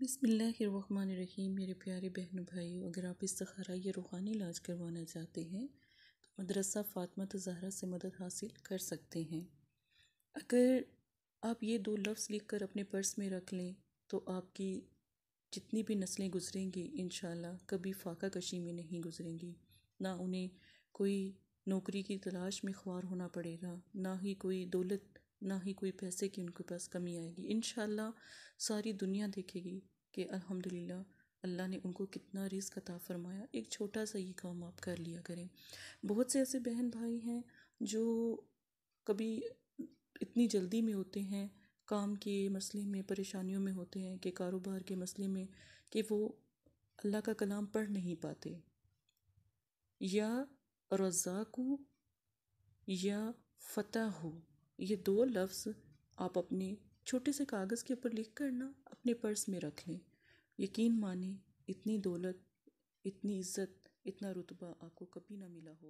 بسم اللہ الرحمن الرحیم۔ میرے پیارے بہنوں بھائیوں، اگر آپ استخارہ یا روحانی علاج کروانا چاہتے ہیں تو مدرسہ فاطمہ زہرا سے مدد حاصل کر سکتے ہیں۔ اگر آپ یہ 2 لفظ لکھ کر اپنے پرس میں رکھ لیں تو آپ کی جتنی بھی نسلیں گزریں گی انشاءاللہ کبھی فاقہ کشی میں نہیں گزریں گی، نہ انہیں کوئی نوکری کی تلاش میں خوار ہونا پڑے گا، نہ ہی کوئی دولت، نہ ہی کوئی پیسے کی ان کے پاس کمی آئے گی۔ انشاءاللہ ساری دنیا دیکھے گی کہ الحمدللہ اللہ نے ان کو کتنا رزق عطا فرمایا۔ ایک چھوٹا سا یہ کام آپ کر لیا کریں۔ بہت سے ایسے بہن بھائی ہیں جو کبھی اتنی جلدی میں ہوتے ہیں، کام کے مسئلے میں پریشانیوں میں ہوتے ہیں، کہ کاروبار کے مسئلے میں، کہ وہ اللہ کا کلام پڑھ نہیں پاتے۔ یا رزاق یا فتح ہو، یہ 2 لفظ آپ اپنے چھوٹے سے کاغذ کے اوپر لکھ کر نا اپنے پرس میں رکھ لیں۔ یقین مانیں اتنی دولت، اتنی عزت، اتنا رتبہ آپ کو کبھی نہ ملا ہو۔